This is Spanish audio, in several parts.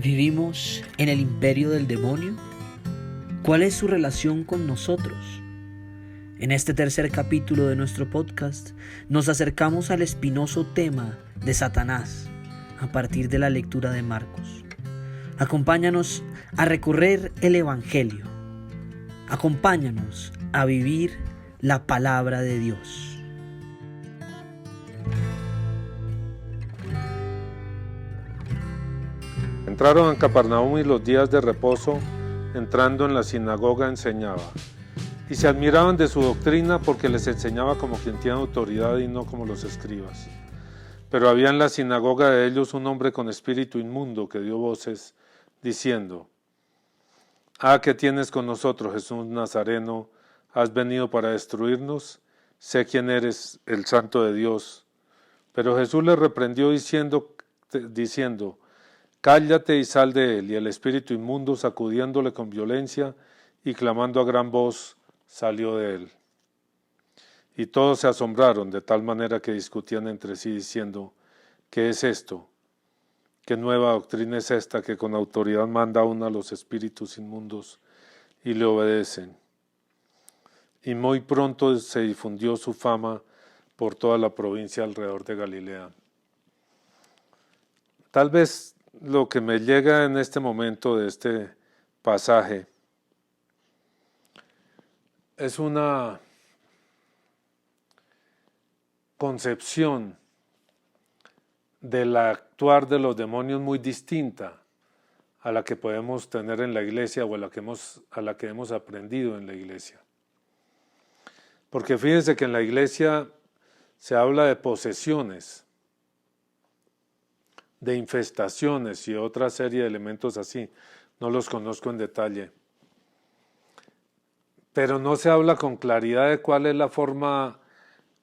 ¿Vivimos en el imperio del demonio? ¿Cuál es su relación con nosotros? En este tercer capítulo de nuestro podcast nos acercamos al espinoso tema de Satanás a partir de la lectura de Marcos. Acompáñanos a recorrer el Evangelio. Acompáñanos a vivir la palabra de Dios. Entraron en Capernaum y los días de reposo, entrando en la sinagoga, enseñaba. Y se admiraban de su doctrina porque les enseñaba como quien tiene autoridad y no como los escribas. Pero había en la sinagoga de ellos un hombre con espíritu inmundo que dio voces, diciendo: ¿Qué tienes con nosotros, Jesús Nazareno? ¿Has venido para destruirnos? Sé quién eres, el Santo de Dios. Pero Jesús le reprendió diciendo: Cállate y sal de él. Y el espíritu inmundo, sacudiéndole con violencia y clamando a gran voz, salió de él. Y todos se asombraron, de tal manera que discutían entre sí, diciendo: ¿Qué es esto? ¿Qué nueva doctrina es esta que con autoridad manda aún a los espíritus inmundos y le obedecen? Y muy pronto se difundió su fama por toda la provincia alrededor de Galilea. Tal vez lo que me llega en este momento de este pasaje es una concepción del actuar de los demonios muy distinta a la que podemos tener en la iglesia o a la que hemos aprendido en la iglesia. Porque fíjense que en la iglesia se habla de posesiones, de infestaciones y otra serie de elementos así. No los conozco en detalle. Pero no se habla con claridad de cuál es la forma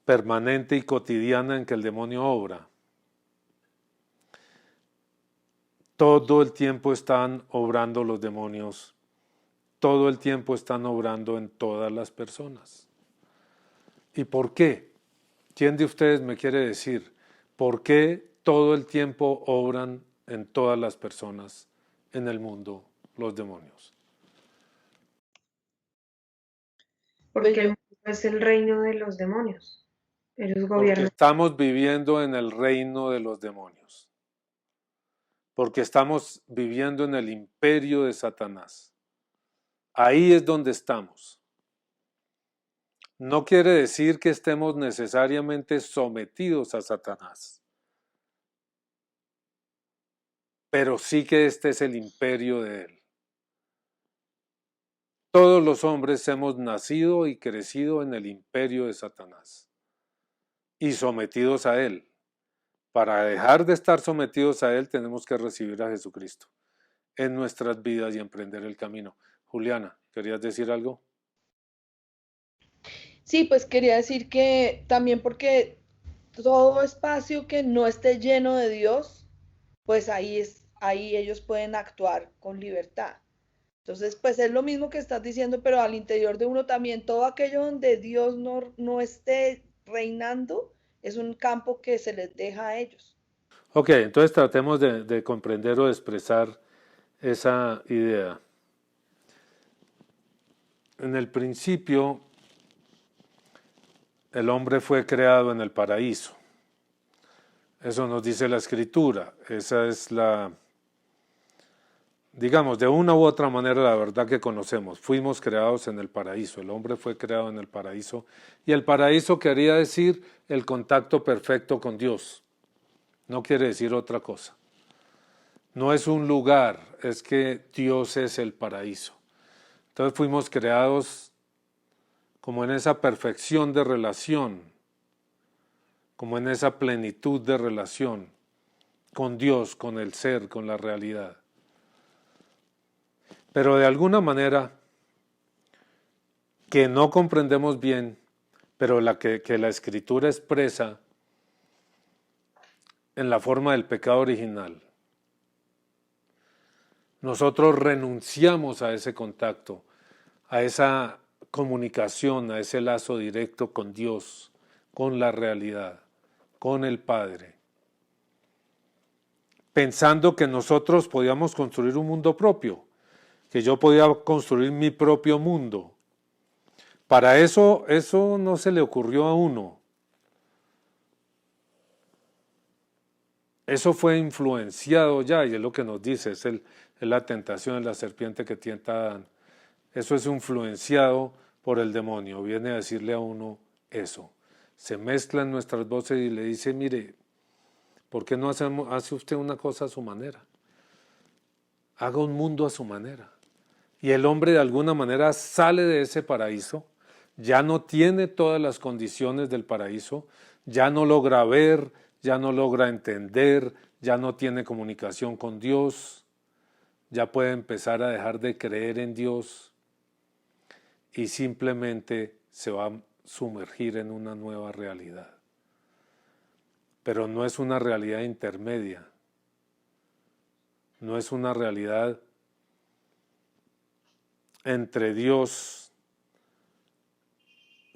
permanente y cotidiana en que el demonio obra. Todo el tiempo están obrando los demonios. Todo el tiempo están obrando en todas las personas. ¿Y por qué? ¿Quién de ustedes me quiere decir por qué todo el tiempo obran en todas las personas en el mundo los demonios? Porque es el reino de los demonios. Ellos Porque gobiernan. estamos viviendo en el reino de los demonios. Porque estamos viviendo en el imperio de Satanás. Ahí es donde estamos. No quiere decir que estemos necesariamente sometidos a Satanás, pero sí que este es el imperio de él. Todos los hombres hemos nacido y crecido en el imperio de Satanás y sometidos a él. Para dejar de estar sometidos a él tenemos que recibir a Jesucristo en nuestras vidas y emprender el camino. Juliana, ¿querías decir algo? Sí, pues quería decir que también porque todo espacio que no esté lleno de Dios, pues ahí ellos pueden actuar con libertad. Entonces, pues es lo mismo que estás diciendo, pero al interior de uno también, todo aquello donde Dios no esté reinando, es un campo que se les deja a ellos. Ok, entonces tratemos de comprender o de expresar esa idea. En el principio, el hombre fue creado en el paraíso. Eso nos dice la Escritura. Esa es digamos, de una u otra manera, la verdad que conocemos. Fuimos creados en el paraíso. El hombre fue creado en el paraíso. Y el paraíso quería decir el contacto perfecto con Dios. No quiere decir otra cosa. No es un lugar, es que Dios es el paraíso. Entonces fuimos creados como en esa perfección de relación, como en esa plenitud de relación con Dios, con el ser, con la realidad. Pero de alguna manera que no comprendemos bien, pero que la Escritura expresa en la forma del pecado original, nosotros renunciamos a ese contacto, a esa comunicación, a ese lazo directo con Dios, con la realidad, con el Padre. pensando que nosotros podíamos construir un mundo propio, que yo podía construir mi propio mundo. Para eso no se le ocurrió a uno. Eso fue influenciado ya, y es lo que nos dice, es la tentación de la serpiente que tienta a Adán. Eso es influenciado por el demonio, viene a decirle a uno eso. Se mezclan nuestras voces y le dice, mire, ¿por qué no hace usted una cosa a su manera? Haga un mundo a su manera. Y el hombre de alguna manera sale de ese paraíso, ya no tiene todas las condiciones del paraíso, ya no logra ver, ya no logra entender, ya no tiene comunicación con Dios, ya puede empezar a dejar de creer en Dios y simplemente se va a sumergir en una nueva realidad. Pero no es una realidad intermedia, no es una realidad entre Dios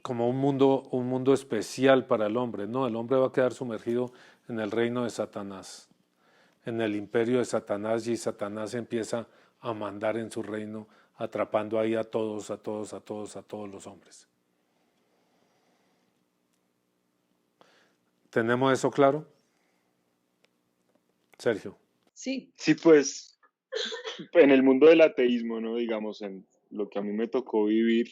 como un mundo especial para el hombre. No, el hombre va a quedar sumergido en el reino de Satanás, en el imperio de Satanás, y Satanás empieza a mandar en su reino, atrapando ahí a todos los hombres. ¿Tenemos eso claro? Sergio. Sí. Sí, pues en el mundo del ateísmo, ¿no? Digamos, en lo que a mí me tocó vivir,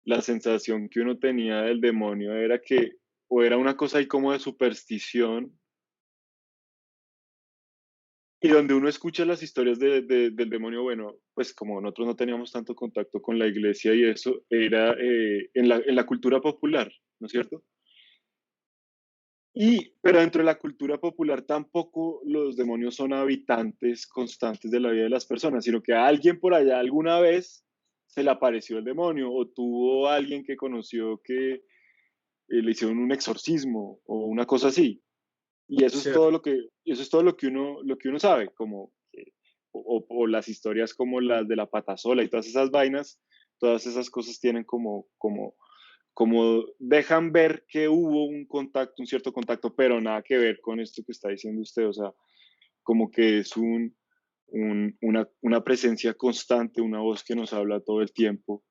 la sensación que uno tenía del demonio era que o era una cosa ahí como de superstición, y donde uno escucha las historias del demonio, bueno, pues como nosotros no teníamos tanto contacto con la iglesia y eso, era en la cultura popular, ¿no es cierto? Pero dentro de la cultura popular tampoco los demonios son habitantes constantes de la vida de las personas, sino que a alguien por allá alguna vez se le apareció el demonio, o tuvo alguien que conoció que le hicieron un exorcismo o una cosa así. Y eso es todo lo que uno sabe, como o las historias como las de la patasola y todas esas vainas, todas esas cosas tienen como dejan ver que hubo un contacto, un cierto contacto, pero nada que ver con esto que está diciendo usted, o sea, como que es una presencia constante, una voz que nos habla todo el tiempo,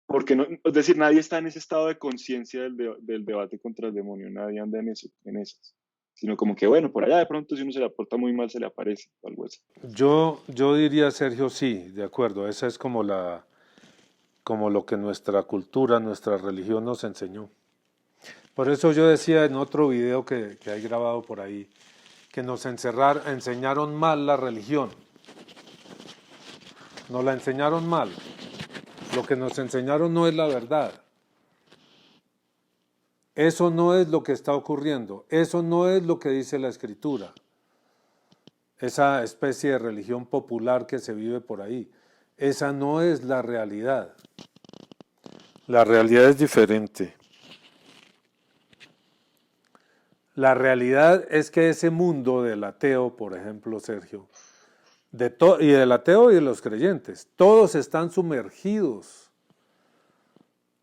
porque no, es decir, nadie está en ese estado de conciencia del debate contra el demonio, nadie anda en esas, sino como que bueno, por allá de pronto si uno se le porta muy mal se le aparece o algo así. Yo diría, Sergio, sí, de acuerdo, esa es como lo que nuestra cultura, nuestra religión nos enseñó. Por eso yo decía en otro video que hay grabado por ahí, que nos enseñaron mal la religión. Nos la enseñaron mal. Lo que nos enseñaron no es la verdad. Eso no es lo que está ocurriendo. Eso no es lo que dice la Escritura. Esa especie de religión popular que se vive por ahí. Esa no es la realidad. La realidad es diferente. La realidad es que ese mundo del ateo, por ejemplo, Sergio, y del ateo y de los creyentes, todos están sumergidos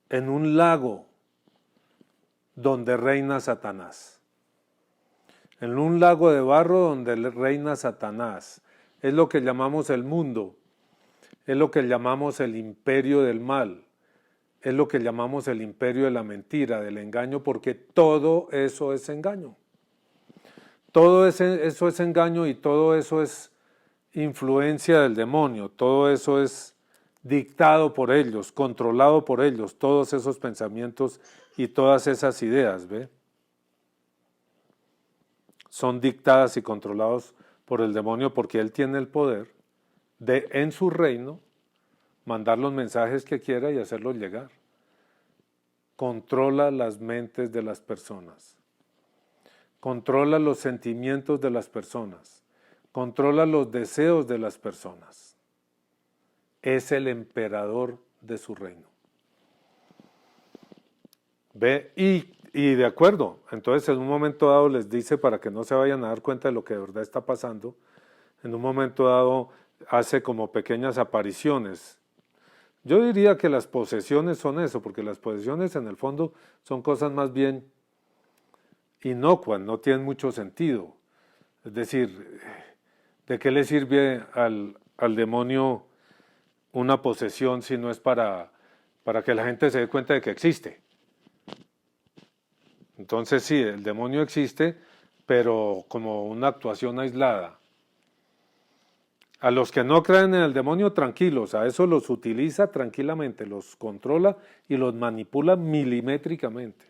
en un lago donde reina Satanás. En un lago de barro donde reina Satanás. Es lo que llamamos el mundo. Es lo que llamamos el imperio del mal. Es lo que llamamos el imperio de la mentira, del engaño, porque todo eso es engaño. Todo eso es engaño y todo eso es influencia del demonio. Todo eso es dictado por ellos, controlado por ellos, todos esos pensamientos y todas esas ideas, ¿ve? Son dictadas y controlados por el demonio porque él tiene el poder de, en su reino, mandar los mensajes que quiera y hacerlos llegar. Controla las mentes de las personas. Controla los sentimientos de las personas. Controla los deseos de las personas. Es el emperador de su reino. ¿Ve? Y de acuerdo, entonces en un momento dado les dice, para que no se vayan a dar cuenta de lo que de verdad está pasando, en un momento dado hace como pequeñas apariciones. Yo diría que las posesiones son eso, porque las posesiones en el fondo son cosas más bien inocuas, no tienen mucho sentido. Es decir, ¿de qué le sirve al demonio una posesión si no es para que la gente se dé cuenta de que existe? Entonces sí, el demonio existe, pero como una actuación aislada. A los que no creen en el demonio, tranquilos, a eso los utiliza tranquilamente, los controla y los manipula milimétricamente.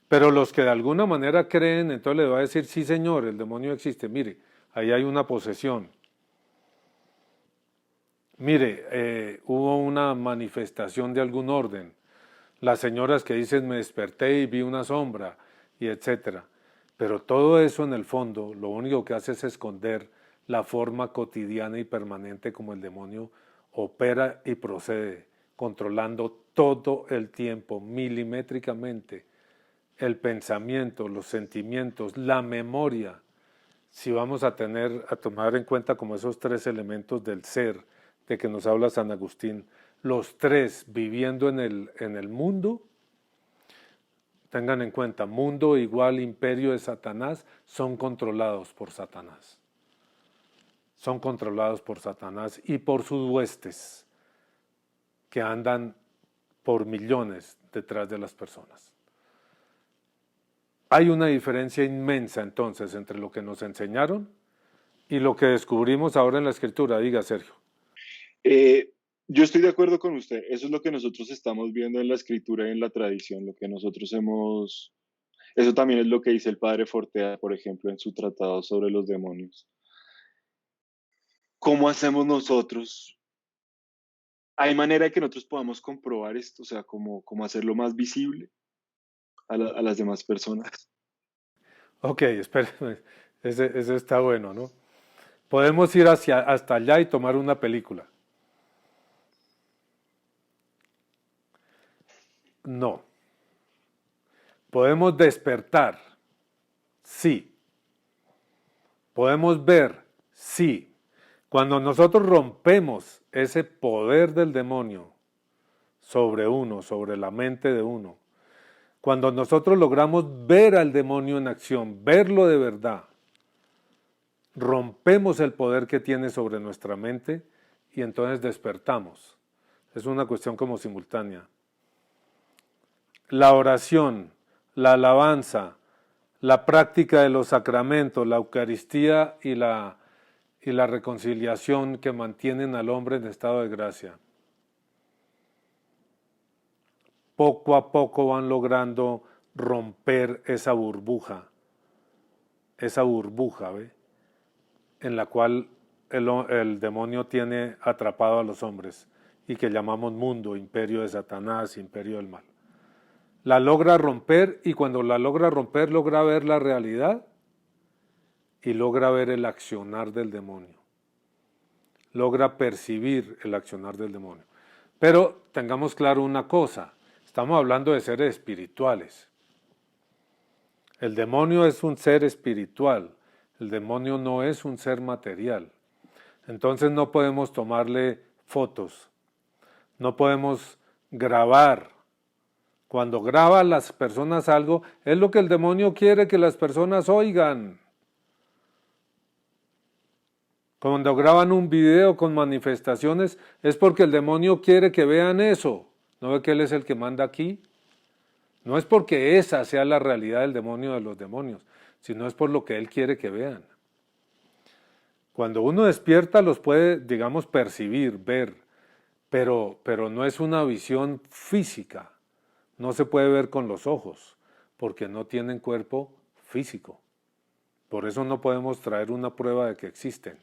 Pero los que de alguna manera creen, entonces le va a decir, sí señor, el demonio existe, mire, ahí hay una posesión. Mire, hubo una manifestación de algún orden. Las señoras que dicen, me desperté y vi una sombra, y etcétera. Pero todo eso en el fondo, lo único que hace es esconder la forma cotidiana y permanente como el demonio opera y procede, controlando todo el tiempo, milimétricamente, el pensamiento, los sentimientos, la memoria. Si vamos a tomar en cuenta como esos tres elementos del ser de que nos habla San Agustín, los tres viviendo en el mundo, tengan en cuenta, mundo igual imperio de Satanás, son controlados por Satanás. Son controlados por Satanás y por sus huestes que andan por millones detrás de las personas. Hay una diferencia inmensa entonces entre lo que nos enseñaron y lo que descubrimos ahora en la Escritura. Diga, Sergio. Yo estoy de acuerdo con usted. Eso es lo que nosotros estamos viendo en la Escritura y en la tradición, lo que nosotros hemos... Eso también es lo que dice el padre Fortea, por ejemplo, en su tratado sobre los demonios. ¿Cómo hacemos nosotros? ¿Hay manera de que nosotros podamos comprobar esto? O sea, ¿cómo hacerlo más visible a las demás personas? Ok, espérenme, ese está bueno, ¿no? Podemos ir hasta allá y tomar una película. No. Podemos despertar. Sí. Podemos ver. Sí. Cuando nosotros rompemos ese poder del demonio sobre uno, sobre la mente de uno, cuando nosotros logramos ver al demonio en acción, verlo de verdad, rompemos el poder que tiene sobre nuestra mente y entonces despertamos. Es una cuestión como simultánea. La oración, la alabanza, la práctica de los sacramentos, la Eucaristía y la reconciliación que mantienen al hombre en estado de gracia, poco a poco van logrando romper esa burbuja, ¿ve? En la cual el demonio tiene atrapado a los hombres y que llamamos mundo, imperio de Satanás, imperio del mal. La logra romper y cuando la logra romper logra ver la realidad y logra ver el accionar del demonio. Logra percibir el accionar del demonio. Pero tengamos claro una cosa, estamos hablando de seres espirituales. El demonio es un ser espiritual, el demonio no es un ser material. Entonces no podemos tomarle fotos, no podemos grabar. Cuando graba a las personas algo, es lo que el demonio quiere que las personas oigan. Cuando graban un video con manifestaciones, es porque el demonio quiere que vean eso. ¿No ve que él es el que manda aquí? No es porque esa sea la realidad del demonio de los demonios, sino es por lo que él quiere que vean. Cuando uno despierta los puede, digamos, percibir, ver, pero no es una visión física. No se puede ver con los ojos, porque no tienen cuerpo físico. Por eso no podemos traer una prueba de que existen.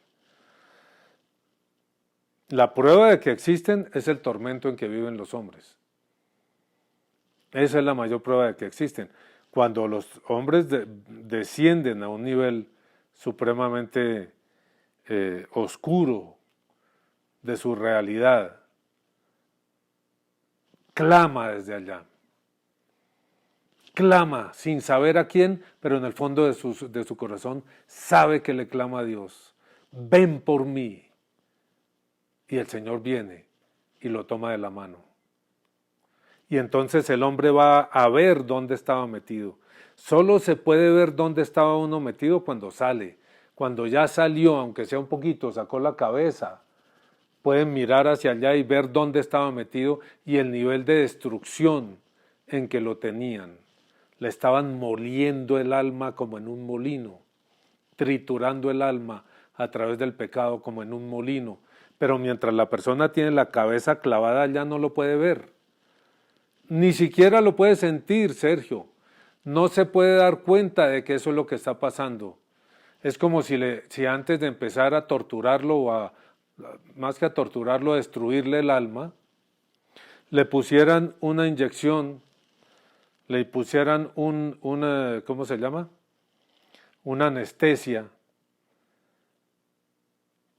La prueba de que existen es el tormento en que viven los hombres. Esa es la mayor prueba de que existen. Cuando los hombres descienden a un nivel supremamente oscuro de su realidad, clama desde allá. Clama sin saber a quién, pero en el fondo de su corazón sabe que le clama a Dios. Ven por mí. Y el Señor viene y lo toma de la mano. y entonces el hombre va a ver dónde estaba metido. Solo se puede ver dónde estaba uno metido cuando sale. Cuando ya salió, aunque sea un poquito, sacó la cabeza, pueden mirar hacia allá y ver dónde estaba metido y el nivel de destrucción en que lo tenían. Le estaban moliendo el alma como en un molino, triturando el alma a través del pecado como en un molino. Pero mientras la persona tiene la cabeza clavada allá no lo puede ver. Ni siquiera lo puede sentir, Sergio. No se puede dar cuenta de que eso es lo que está pasando. Es como si antes de empezar a torturarlo, más que a torturarlo, a destruirle el alma, le pusieran una inyección, le pusieran ¿cómo se llama? Una anestesia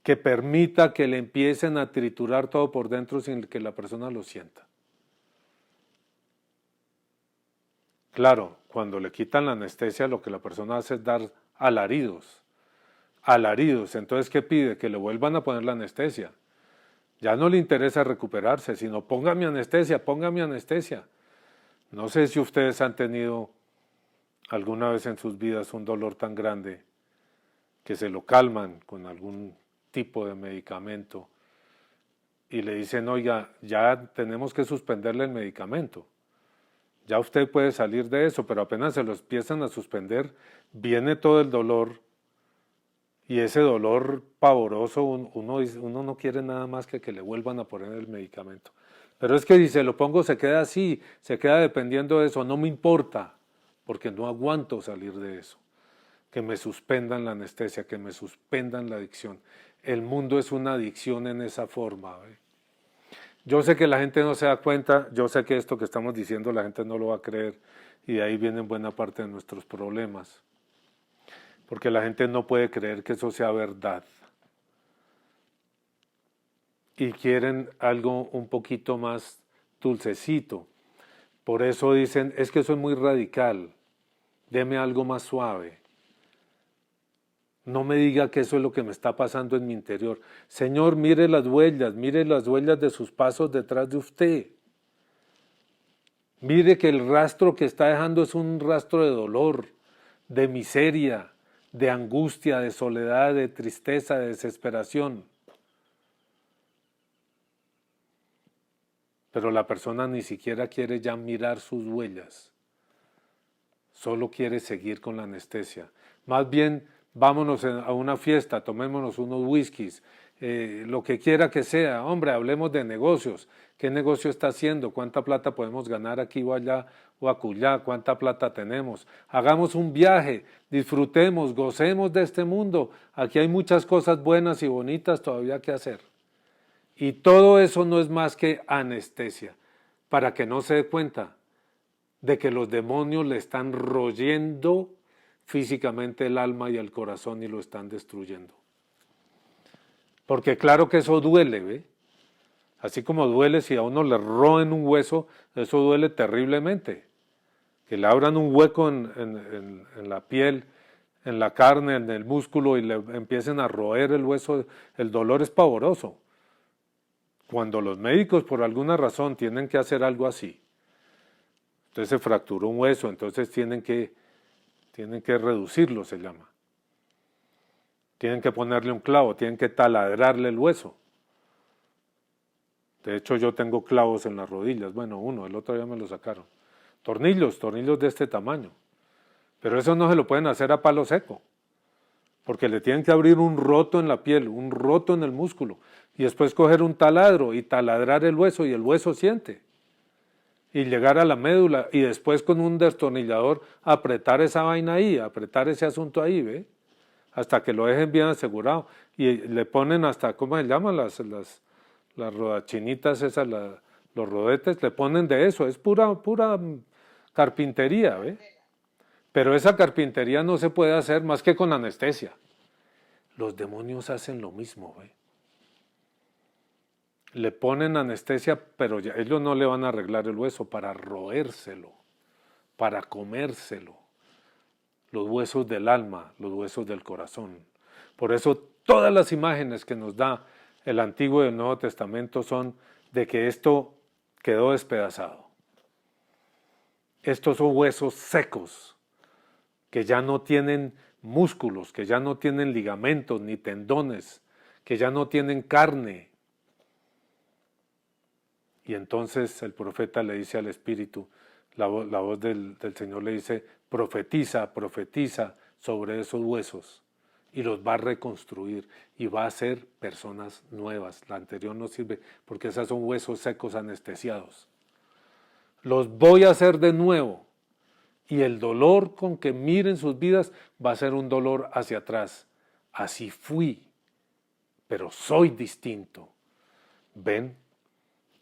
que permita que le empiecen a triturar todo por dentro sin que la persona lo sienta. Claro, cuando le quitan la anestesia, lo que la persona hace es dar alaridos. Entonces, ¿qué pide? Que le vuelvan a poner la anestesia. Ya no le interesa recuperarse, sino póngame anestesia. No sé si ustedes han tenido alguna vez en sus vidas un dolor tan grande que se lo calman con algún tipo de medicamento y le dicen, oiga, ya tenemos que suspenderle el medicamento. Ya usted puede salir de eso, pero apenas se lo empiezan a suspender, viene todo el dolor y ese dolor pavoroso, uno no quiere nada más que le vuelvan a poner el medicamento. Pero es que si se lo pongo se queda así, se queda dependiendo de eso, no me importa, porque no aguanto salir de eso. Que me suspendan la anestesia, que me suspendan la adicción. El mundo es una adicción en esa forma, ¿ve? Yo sé que la gente no se da cuenta, yo sé que esto que estamos diciendo la gente no lo va a creer y de ahí vienen buena parte de nuestros problemas. Porque la gente no puede creer que eso sea verdad. Y quieren algo un poquito más dulcecito. Por eso dicen, es que eso es muy radical, deme algo más suave. No me diga que eso es lo que me está pasando en mi interior. Señor, mire las huellas de sus pasos detrás de usted. Mire que el rastro que está dejando es un rastro de dolor, de miseria, de angustia, de soledad, de tristeza, de desesperación. Pero la persona ni siquiera quiere ya mirar sus huellas. Solo quiere seguir con la anestesia. Más bien, vámonos a una fiesta, tomémonos unos whiskies, lo que quiera que sea. Hombre, hablemos de negocios. ¿Qué negocio está haciendo? ¿Cuánta plata podemos ganar aquí o allá o acullá? ¿Cuánta plata tenemos? Hagamos un viaje, disfrutemos, gocemos de este mundo. Aquí hay muchas cosas buenas y bonitas todavía que hacer. Y todo eso no es más que anestesia, para que no se dé cuenta de que los demonios le están royendo físicamente el alma y el corazón y lo están destruyendo. Porque claro que eso duele, ¿ve? Así como duele si a uno le roen un hueso, eso duele terriblemente. Que le abran un hueco en la piel, en la carne, en el músculo y le empiecen a roer el hueso, el dolor es pavoroso. Cuando los médicos por alguna razón tienen que hacer algo así, entonces se fracturó un hueso, entonces tienen que reducirlo, se llama. Tienen que ponerle un clavo, tienen que taladrarle el hueso. De hecho, yo tengo clavos en las rodillas. Bueno, uno, el otro día me lo sacaron. Tornillos de este tamaño. Pero eso no se lo pueden hacer a palo seco. Porque le tienen que abrir un roto en la piel, un roto en el músculo. Y después coger un taladro y taladrar el hueso y el hueso siente. Y llegar a la médula y después con un destornillador apretar esa vaina ahí, apretar ese asunto ahí, ¿ve? Hasta que lo dejen bien asegurado. Y le ponen hasta, ¿cómo se llaman? Las rodachinitas esas, los rodetes, le ponen de eso. Es pura carpintería, ¿ve? Pero esa carpintería no se puede hacer más que con anestesia. Los demonios hacen lo mismo, ¿ve? Le ponen anestesia, pero ya, ellos no le van a arreglar el hueso para roérselo, para comérselo. Los huesos del alma, los huesos del corazón. Por eso todas las imágenes que nos da el Antiguo y el Nuevo Testamento son de que esto quedó despedazado. estos son huesos secos, que ya no tienen músculos, que ya no tienen ligamentos ni tendones, que ya no tienen carne. Y entonces el profeta le dice al Espíritu, la voz del Señor le dice, profetiza, profetiza sobre esos huesos y los va a reconstruir y va a hacer personas nuevas. La anterior no sirve porque esos son huesos secos anestesiados. Los voy a hacer de nuevo y el dolor con que miren sus vidas va a ser un dolor hacia atrás. Así fui, pero soy distinto. ¿Ven?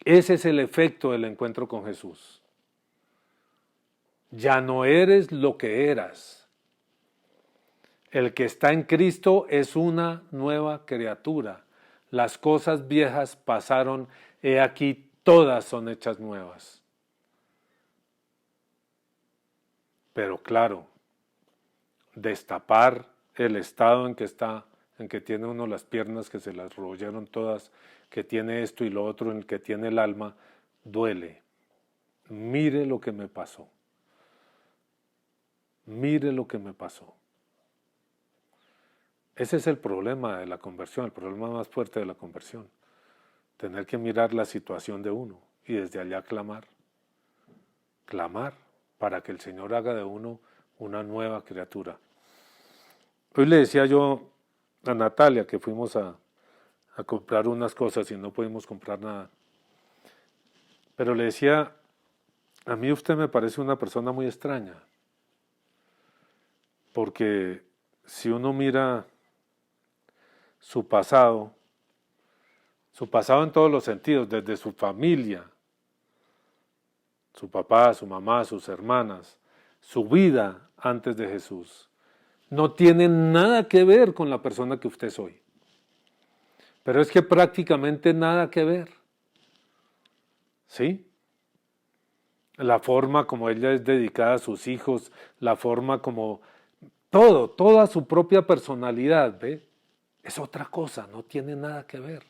Ese es el efecto del encuentro con Jesús. Ya no eres lo que eras. El que está en Cristo es una nueva criatura. Las cosas viejas pasaron, he aquí todas son hechas nuevas. Pero claro, destapar el estado en que está, en que tiene uno las piernas que se las royeron todas, que tiene esto y lo otro, en el que tiene el alma, duele. Mire lo que me pasó. Mire lo que me pasó. Ese es el problema de la conversión, el problema más fuerte de la conversión. Tener que mirar la situación de uno y desde allá clamar. Clamar para que el Señor haga de uno una nueva criatura. Hoy le decía yo a Natalia que fuimos a comprar unas cosas y no pudimos comprar nada. Pero le decía, a mí usted me parece una persona muy extraña. Porque si uno mira su pasado en todos los sentidos, desde su familia, su papá, su mamá, sus hermanas, su vida antes de Jesús, no tiene nada que ver con la persona que usted es hoy. Pero es que prácticamente nada que ver. ¿Sí? La forma como ella es dedicada a sus hijos, la forma como toda su propia personalidad, ¿ve? Es otra cosa, no tiene nada que ver.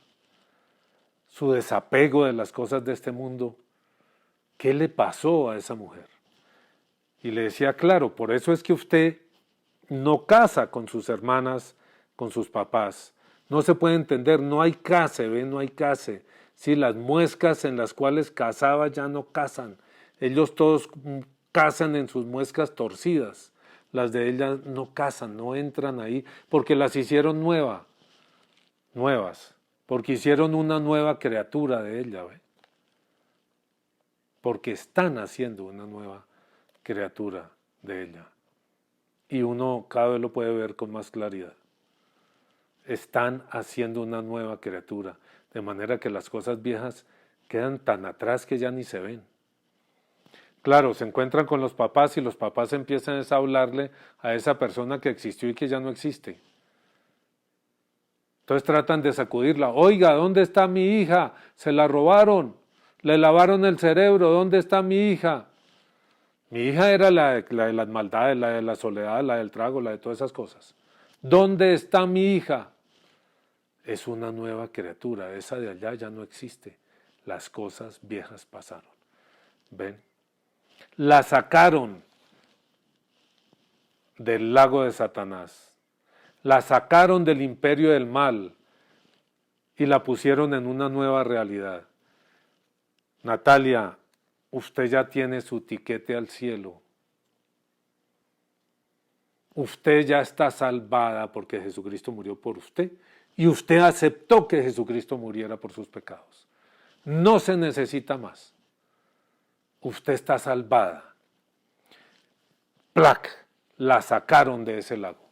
Su desapego de las cosas de este mundo, ¿qué le pasó a esa mujer? Y le decía, claro, por eso es que usted no casa con sus hermanas, con sus papás. No se puede entender, no hay case, ¿ve? No hay case. Sí, las muescas en las cuales casaba ya no casan. Ellos todos casan en sus muescas torcidas. Las de ella no casan, no entran ahí, porque las hicieron nuevas, porque hicieron una nueva criatura de ella, ¿ve? Porque están haciendo una nueva criatura de ella. Y uno cada vez lo puede ver con más claridad. Están haciendo una nueva criatura, de manera que las cosas viejas quedan tan atrás que ya ni se ven. Claro, se encuentran con los papás y los papás empiezan a hablarle a esa persona que existió y que ya no existe. Entonces tratan de sacudirla. Oiga, ¿dónde está mi hija? Se la robaron, le lavaron el cerebro, ¿dónde está mi hija? Mi hija era la de las maldades, la de la soledad, la del trago, la de todas esas cosas. ¿Dónde está mi hija? Es una nueva criatura, esa de allá ya no existe. Las cosas viejas pasaron. ¿Ven? La sacaron del lago de Satanás, la sacaron del imperio del mal y la pusieron en una nueva realidad. Natalia, usted ya tiene su tiquete al cielo. Usted ya está salvada porque Jesucristo murió por usted y usted aceptó que Jesucristo muriera por sus pecados. No se necesita más. Usted está salvada. ¡Plac! La sacaron de ese lago.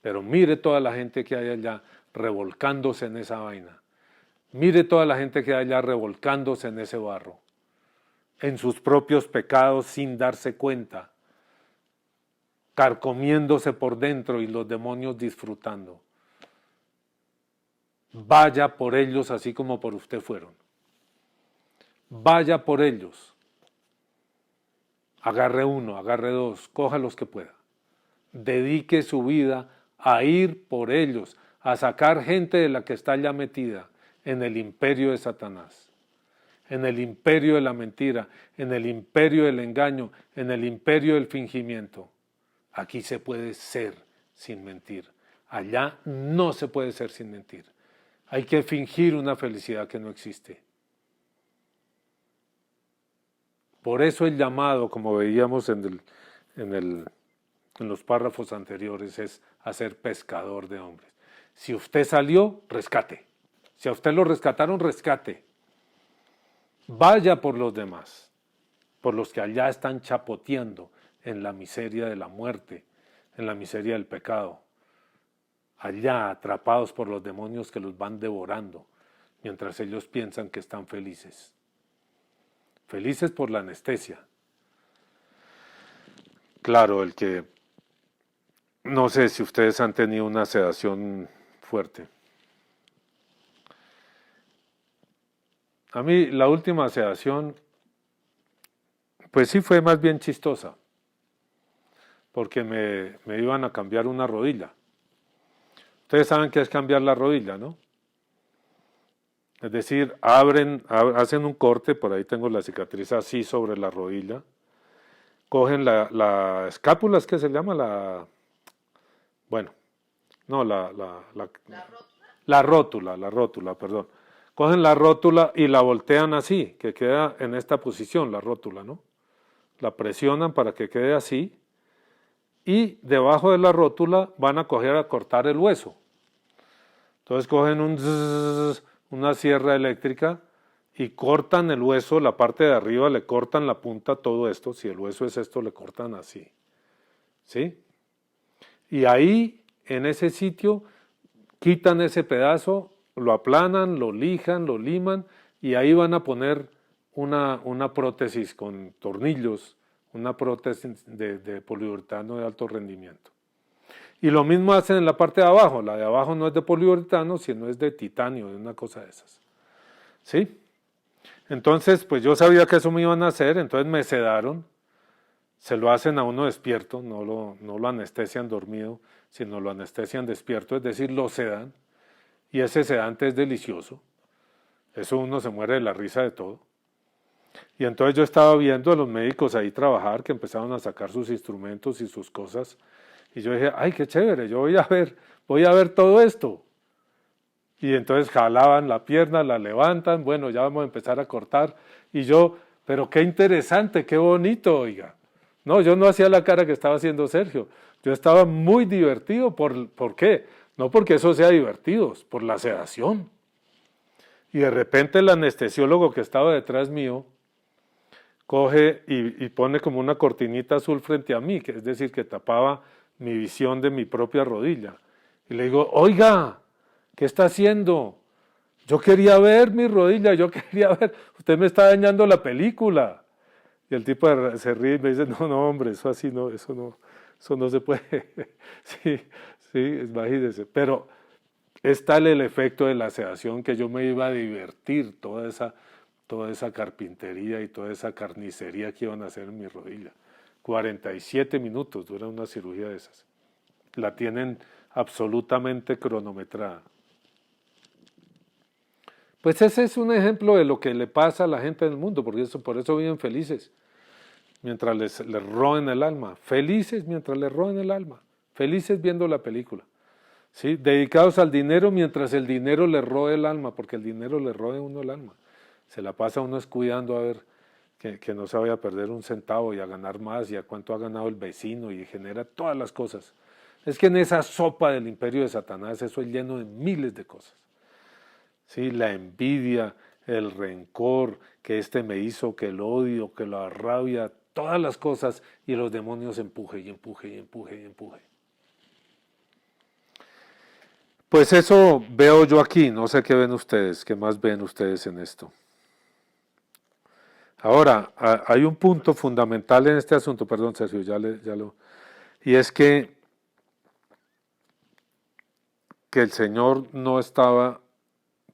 Pero mire toda la gente que hay allá revolcándose en esa vaina. Mire toda la gente que hay allá revolcándose en ese barro. En sus propios pecados sin darse cuenta. Carcomiéndose por dentro y los demonios disfrutando. Vaya por ellos así como por usted fueron. Vaya por ellos. Agarre uno, agarre dos, coja los que pueda. Dedique su vida a ir por ellos, a sacar gente de la que está ya metida en el imperio de Satanás. en el imperio de la mentira, en el imperio del engaño, en el imperio del fingimiento. Aquí se puede ser sin mentir. Allá no se puede ser sin mentir. Hay que fingir una felicidad que no existe. Por eso el llamado, como veíamos en los párrafos anteriores, es a ser pescador de hombres. Si usted salió, rescate. Si a usted lo rescataron, rescate. Vaya por los demás, por los que allá están chapoteando en la miseria de la muerte, en la miseria del pecado, allá atrapados por los demonios que los van devorando, mientras ellos piensan que están felices. Felices por la anestesia. Claro, el que, no sé si ustedes han tenido una sedación fuerte. A mí la última sedación, pues sí fue más bien chistosa, porque me iban a cambiar una rodilla. Ustedes saben qué es cambiar la rodilla, ¿no? Es decir, hacen un corte, por ahí tengo la cicatriz así sobre la rodilla, cogen la escápula, ¿es que se llama? La rótula, perdón. Cogen la rótula y la voltean así, que queda en esta posición la rótula, ¿no? La presionan para que quede así y debajo de la rótula van a coger a cortar el hueso. Entonces cogen una sierra eléctrica y cortan el hueso, la parte de arriba, le cortan la punta, todo esto, si el hueso es esto, le cortan así, ¿sí? Y ahí, en ese sitio, quitan ese pedazo, lo aplanan, lo lijan, lo liman y ahí van a poner una prótesis con tornillos, una prótesis de poliuretano de alto rendimiento. Y lo mismo hacen en la parte de abajo. La de abajo no es de poliuretano, sino es de titanio, de una cosa de esas. ¿Sí? Entonces, pues yo sabía que eso me iban a hacer, entonces me sedaron. Se lo hacen a uno despierto, no lo anestesian dormido, sino lo anestesian despierto, es decir, lo sedan. Y ese sedante es delicioso. Eso uno se muere de la risa de todo. Y entonces yo estaba viendo a los médicos ahí trabajar, que empezaron a sacar sus instrumentos y sus cosas. Y yo dije, ay, qué chévere, yo voy a ver todo esto. Y entonces jalaban la pierna, la levantan, bueno, ya vamos a empezar a cortar. Y yo, pero qué interesante, qué bonito, oiga. No, yo no hacía la cara que estaba haciendo Sergio. Yo estaba muy divertido. ¿Por qué? No porque eso sea divertido, por la sedación. Y de repente el anestesiólogo que estaba detrás mío coge y pone como una cortinita azul frente a mí, que es decir, que tapaba mi visión de mi propia rodilla. Y le digo, oiga, ¿qué está haciendo? Yo quería ver mi rodilla, yo quería ver, usted me está dañando la película. Y el tipo se ríe y me dice, no, hombre, eso así no, eso no se puede. Sí, imagínese. Pero es tal el efecto de la sedación que yo me iba a divertir toda esa carpintería y toda esa carnicería que iban a hacer en mi rodilla. 47 minutos dura una cirugía de esas. La tienen absolutamente cronometrada. Pues ese es un ejemplo de lo que le pasa a la gente del mundo, porque por eso viven felices, mientras les roen el alma. Felices mientras les roen el alma. Felices viendo la película. ¿Sí? Dedicados al dinero mientras el dinero les roe el alma, porque el dinero le roe a uno el alma. Se la pasa uno descuidando a ver que no se vaya a perder un centavo y a ganar más y a cuánto ha ganado el vecino y genera todas las cosas. Es que en esa sopa del imperio de Satanás eso es lleno de miles de cosas. ¿Sí? La envidia, el rencor, que este me hizo, que el odio, que la rabia, todas las cosas y los demonios empuje y empuje y empuje y empuje. Pues eso veo yo aquí, no sé qué ven ustedes, qué más ven ustedes en esto. Ahora, hay un punto fundamental en este asunto, perdón Sergio, y es que el Señor no estaba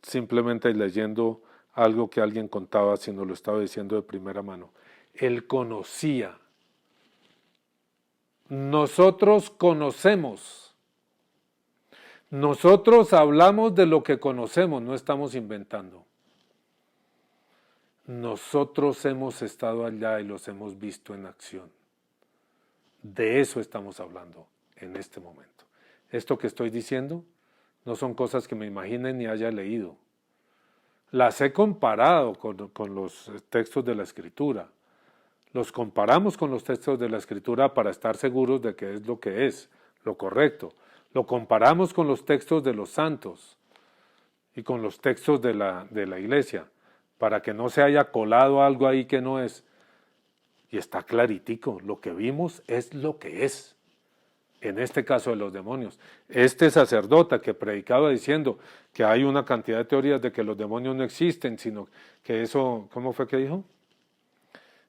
simplemente leyendo algo que alguien contaba, sino lo estaba diciendo de primera mano. Él conocía. Nosotros conocemos. Nosotros hablamos de lo que conocemos, no estamos inventando. nosotros hemos estado allá y los hemos visto en acción. De eso estamos hablando en este momento. Esto que estoy diciendo no son cosas que me imagine ni haya leído. Las he comparado con los textos de la Escritura. Los comparamos con los textos de la Escritura para estar seguros de que es, lo correcto. Lo comparamos con los textos de los santos y con los textos de la iglesia, para que no se haya colado algo ahí que no es. Y está claritico, lo que vimos es lo que es. En este caso de los demonios. Este sacerdote que predicaba diciendo que hay una cantidad de teorías de que los demonios no existen, sino que eso, ¿cómo fue que dijo?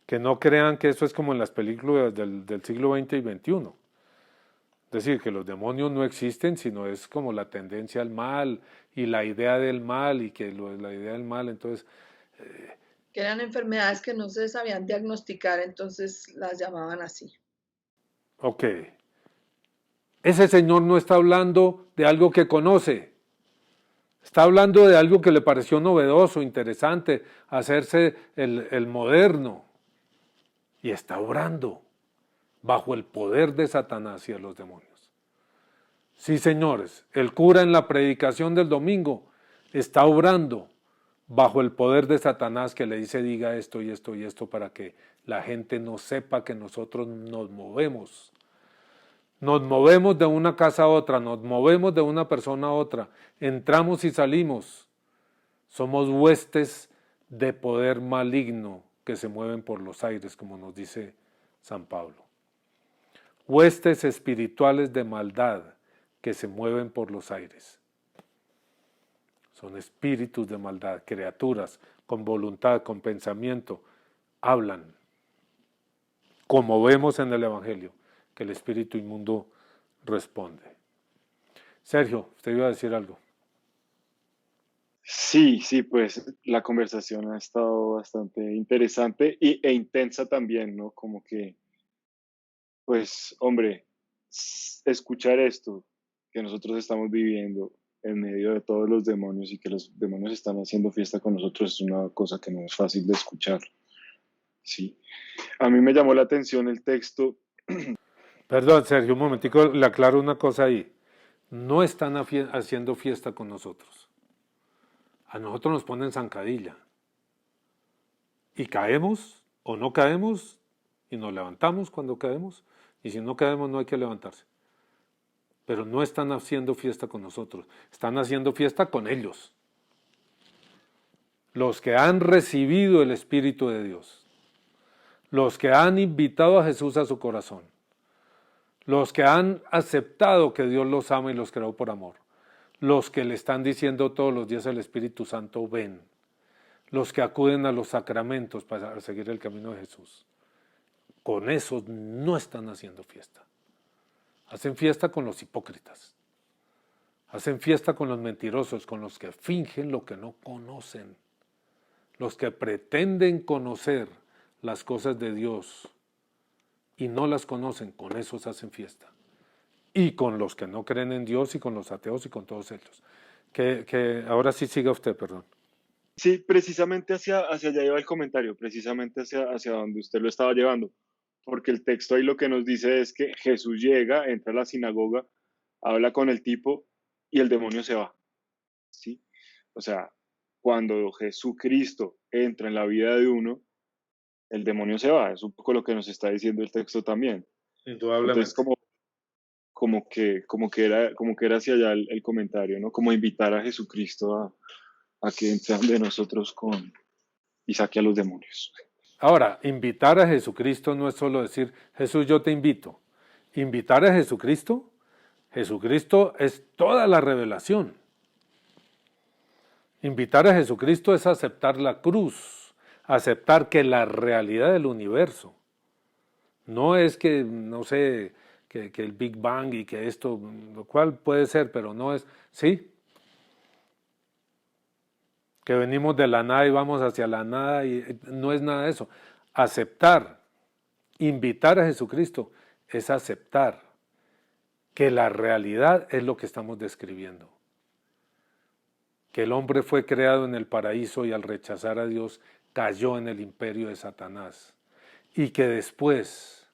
Que no crean que eso es como en las películas del siglo XX y XXI. Es decir, que los demonios no existen, sino es como la tendencia al mal y la idea del mal y que la idea del mal, entonces... Que eran enfermedades que no se sabían diagnosticar, entonces las llamaban así. Ok. Ese señor no está hablando de algo que conoce. Está hablando de algo que le pareció novedoso, interesante, hacerse el moderno. Y está obrando bajo el poder de Satanás y de los demonios. Sí, señores, el cura en la predicación del domingo está obrando bajo el poder de Satanás que le dice diga esto y esto y esto para que la gente no sepa que nosotros nos movemos. Nos movemos de una casa a otra, nos movemos de una persona a otra, entramos y salimos. Somos huestes de poder maligno que se mueven por los aires, como nos dice San Pablo. Huestes espirituales de maldad que se mueven por los aires. Son espíritus de maldad, criaturas con voluntad, con pensamiento, hablan, como vemos en el Evangelio, que el espíritu inmundo responde. Sergio, usted iba a decir algo. Sí, pues la conversación ha estado bastante interesante e intensa también, ¿no? Como que, pues, hombre, escuchar esto que nosotros estamos viviendo en medio de todos los demonios y que los demonios están haciendo fiesta con nosotros es una cosa que no es fácil de escuchar. Sí. A mí me llamó la atención el texto. Perdón, Sergio, un momentico, le aclaro una cosa ahí. No están haciendo fiesta con nosotros. A nosotros nos ponen zancadilla. Y caemos o no caemos y nos levantamos cuando caemos. Y si no caemos no hay que levantarse. Pero no están haciendo fiesta con nosotros. Están haciendo fiesta con ellos. Los que han recibido el Espíritu de Dios. Los que han invitado a Jesús a su corazón. Los que han aceptado que Dios los ama y los creó por amor. Los que le están diciendo todos los días al Espíritu Santo, ven. Los que acuden a los sacramentos para seguir el camino de Jesús. Con esos no están haciendo fiesta. Hacen fiesta con los hipócritas. Hacen fiesta con los mentirosos, con los que fingen lo que no conocen. Los que pretenden conocer las cosas de Dios y no las conocen, con esos hacen fiesta. Y con los que no creen en Dios y con los ateos y con todos ellos. Que ahora sí siga usted, perdón. Sí, precisamente hacia allá iba el comentario, precisamente hacia donde usted lo estaba llevando, porque el texto ahí lo que nos dice es que Jesús llega, entra a la sinagoga, habla con el tipo y el demonio se va. ¿Sí? O sea, cuando Jesucristo entra en la vida de uno, el demonio se va. Es un poco lo que nos está diciendo el texto también. Indudablemente. Entonces, como que era hacia allá el comentario, ¿no? Como invitar a Jesucristo a que entre de nosotros y saque a los demonios. Ahora, invitar a Jesucristo no es solo decir, Jesús, yo te invito. Invitar a Jesucristo es toda la revelación. Invitar a Jesucristo es aceptar la cruz, aceptar que la realidad del universo no es que, no sé, que el Big Bang y que esto, lo cual puede ser, pero no es, sí, que venimos de la nada y vamos hacia la nada y no es nada de eso. Aceptar, invitar a Jesucristo es aceptar que la realidad es lo que estamos describiendo. Que el hombre fue creado en el paraíso y al rechazar a Dios cayó en el imperio de Satanás y que después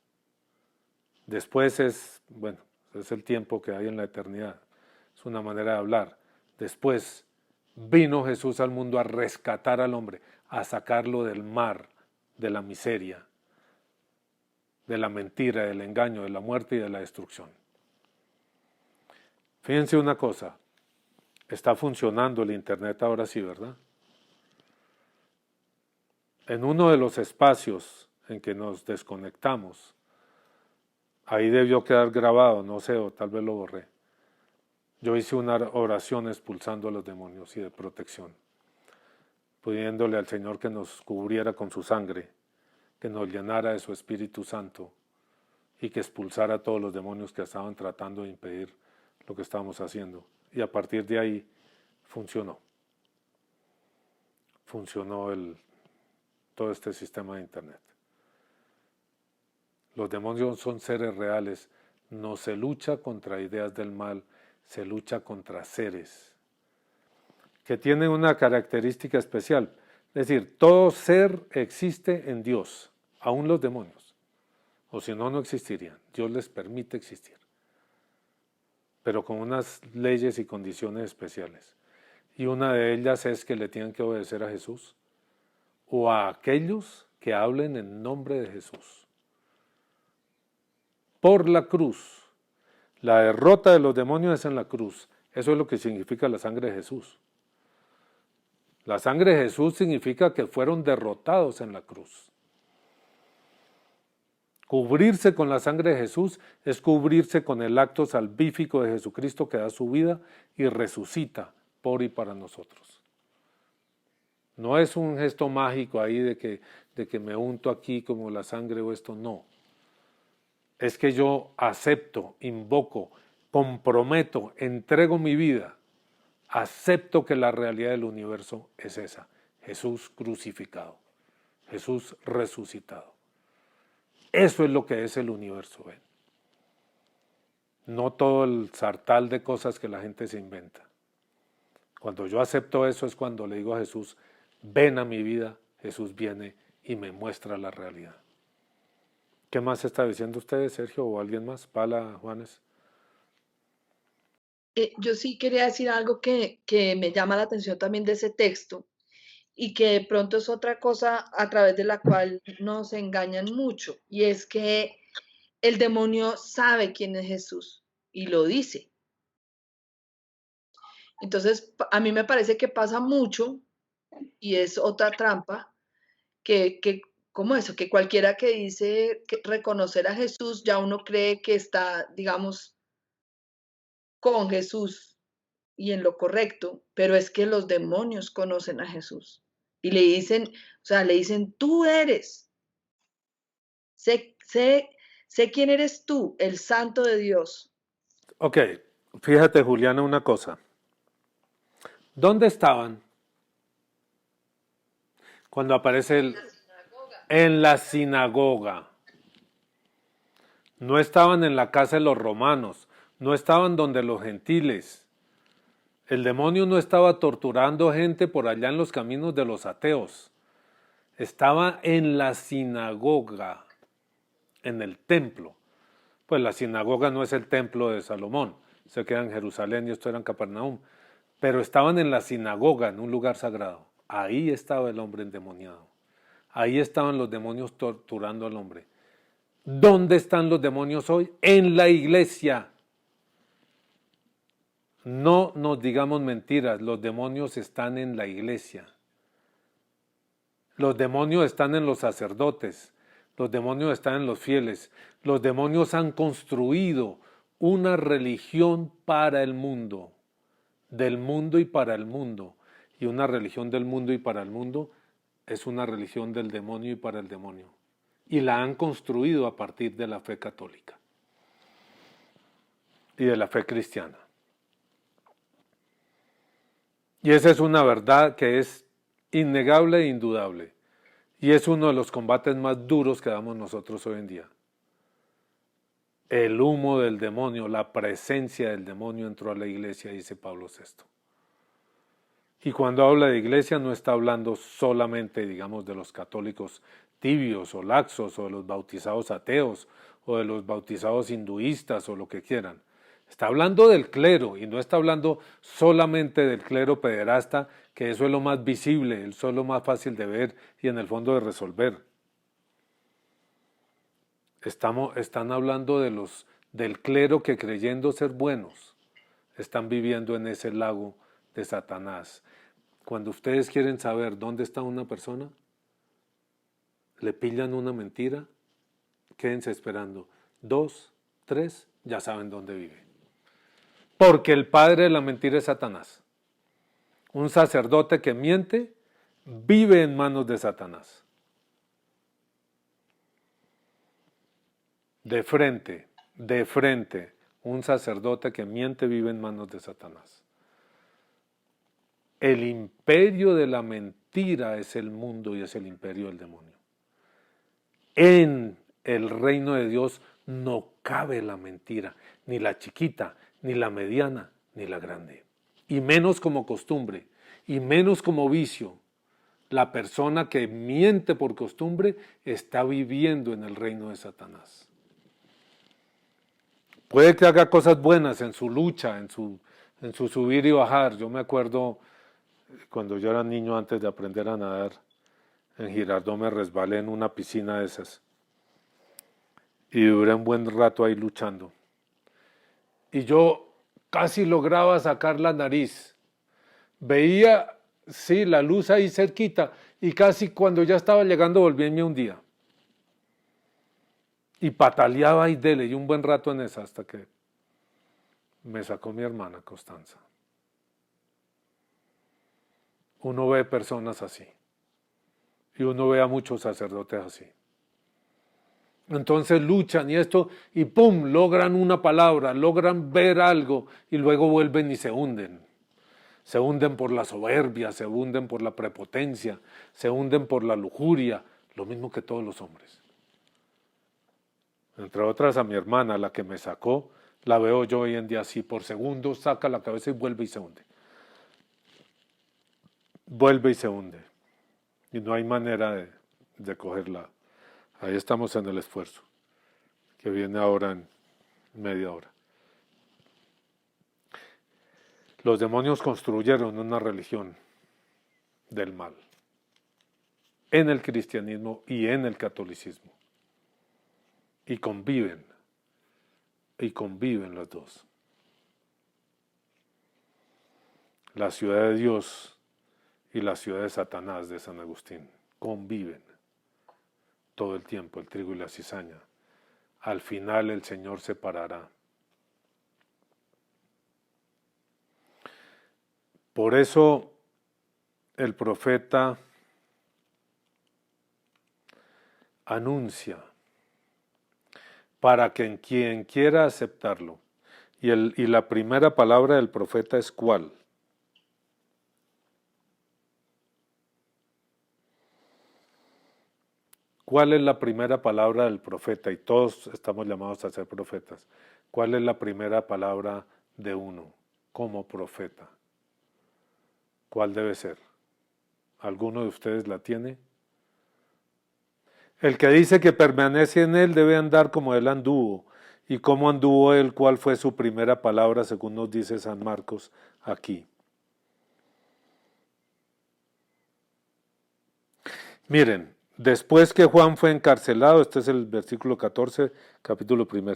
es, bueno, es el tiempo que hay en la eternidad, es una manera de hablar. Después vino Jesús al mundo a rescatar al hombre, a sacarlo del mar, de la miseria, de la mentira, del engaño, de la muerte y de la destrucción. Fíjense una cosa, está funcionando el internet ahora sí, ¿verdad? En uno de los espacios en que nos desconectamos, ahí debió quedar grabado, no sé, o tal vez lo borré. Yo hice una oración expulsando a los demonios y de protección, pidiéndole al Señor que nos cubriera con su sangre, que nos llenara de su Espíritu Santo y que expulsara a todos los demonios que estaban tratando de impedir lo que estábamos haciendo. Y a partir de ahí funcionó. Funcionó todo este sistema de internet. Los demonios son seres reales. No se lucha contra ideas del mal, se lucha contra seres que tienen una característica especial. Es decir, todo ser existe en Dios, aún los demonios. O si no, no existirían. Dios les permite existir, pero con unas leyes y condiciones especiales. Y una de ellas es que le tienen que obedecer a Jesús o a aquellos que hablen en nombre de Jesús. Por la cruz. La derrota de los demonios es en la cruz. Eso es lo que significa la sangre de Jesús. La sangre de Jesús significa que fueron derrotados en la cruz. Cubrirse con la sangre de Jesús es cubrirse con el acto salvífico de Jesucristo que da su vida y resucita por y para nosotros. No es un gesto mágico ahí de que me unto aquí como la sangre o esto, no. Es que yo acepto, invoco, comprometo, entrego mi vida, acepto que la realidad del universo es esa, Jesús crucificado, Jesús resucitado. Eso es lo que es el universo, ¿ven? No todo el sartal de cosas que la gente se inventa. Cuando yo acepto eso es cuando le digo a Jesús, ven a mi vida, Jesús viene y me muestra la realidad. ¿Qué más está diciendo ustedes, Sergio, o alguien más? Pala, Juanes. Yo sí quería decir algo que me llama la atención también de ese texto y que de pronto es otra cosa a través de la cual nos engañan mucho, y es que el demonio sabe quién es Jesús y lo dice. Entonces, a mí me parece que pasa mucho, y es otra trampa, que como eso, que cualquiera que dice que reconocer a Jesús, ya uno cree que está, digamos, con Jesús y en lo correcto, pero es que los demonios conocen a Jesús y le dicen, o sea, le dicen, tú eres, sé quién eres tú, el santo de Dios. Ok, fíjate, Juliana, una cosa. ¿Dónde estaban cuando aparece en la sinagoga? No estaban en la casa de los romanos, no estaban donde los gentiles. El demonio no estaba torturando gente por allá en los caminos de los ateos. Estaba en la sinagoga, en el templo. Pues la sinagoga no es el templo de Salomón, se queda en Jerusalén y esto era en Capernaum. Pero estaban en la sinagoga, en un lugar sagrado. Ahí estaba el hombre endemoniado. Ahí estaban los demonios torturando al hombre. ¿Dónde están los demonios hoy? En la iglesia. No nos digamos mentiras, los demonios están en la iglesia. Los demonios están en los sacerdotes, los demonios están en los fieles. Los demonios han construido una religión para el mundo, del mundo y para el mundo. Y una religión del mundo y para el mundo es una religión del demonio y para el demonio. Y la han construido a partir de la fe católica y de la fe cristiana. Y esa es una verdad que es innegable e indudable. Y es uno de los combates más duros que damos nosotros hoy en día. El humo del demonio, la presencia del demonio entró a la iglesia, dice Pablo VI. Y cuando habla de iglesia no está hablando solamente, digamos, de los católicos tibios o laxos o de los bautizados ateos o de los bautizados hinduistas o lo que quieran. Está hablando del clero y no está hablando solamente del clero pederasta, que eso es lo más visible, eso es lo más fácil de ver y en el fondo de resolver. Están hablando del clero que creyendo ser buenos están viviendo en ese lago de Satanás. Cuando ustedes quieren saber dónde está una persona, le pillan una mentira, quédense esperando. 2, 3, ya saben dónde vive. Porque el padre de la mentira es Satanás. Un sacerdote que miente vive en manos de Satanás. De frente, un sacerdote que miente vive en manos de Satanás. El imperio de la mentira es el mundo y es el imperio del demonio. En el reino de Dios no cabe la mentira, ni la chiquita, ni la mediana, ni la grande. Y menos como costumbre, y menos como vicio. La persona que miente por costumbre está viviendo en el reino de Satanás. Puede que haga cosas buenas en su lucha, en su subir y bajar. Yo me acuerdo cuando yo era niño, antes de aprender a nadar, en Girardot me resbalé en una piscina de esas. Y duré un buen rato ahí luchando. Y yo casi lograba sacar la nariz. Veía, sí, la luz ahí cerquita. Y casi cuando ya estaba llegando volví y me hundía. Y pataleaba y dele, y un buen rato en esa hasta que me sacó mi hermana Constanza. Uno ve personas así. Y uno ve a muchos sacerdotes así. Entonces luchan y esto, y ¡pum!, logran una palabra, logran ver algo y luego vuelven y se hunden. Se hunden por la soberbia, se hunden por la prepotencia, se hunden por la lujuria, lo mismo que todos los hombres. Entre otras a mi hermana, la que me sacó, la veo yo hoy en día así, por segundos saca la cabeza y vuelve y se hunde. Vuelve y se hunde. Y no hay manera de cogerla. Ahí estamos en el esfuerzo, que viene ahora en media hora. Los demonios construyeron una religión del mal en el cristianismo y en el catolicismo. Y conviven los dos. La ciudad de Dios y la ciudad de Satanás de San Agustín conviven todo el tiempo, el trigo y la cizaña. Al final el Señor separará. Por eso el profeta anuncia para que quien quiera aceptarlo. Y la primera palabra del profeta es ¿cuál? ¿Cuál es la primera palabra del profeta? Y todos estamos llamados a ser profetas. ¿Cuál es la primera palabra de uno como profeta? ¿Cuál debe ser? ¿Alguno de ustedes la tiene? El que dice que permanece en él debe andar como él anduvo. ¿Y cómo anduvo él? ¿Cuál fue su primera palabra, según nos dice San Marcos aquí? Miren, después que Juan fue encarcelado, este es el versículo 14, capítulo 1.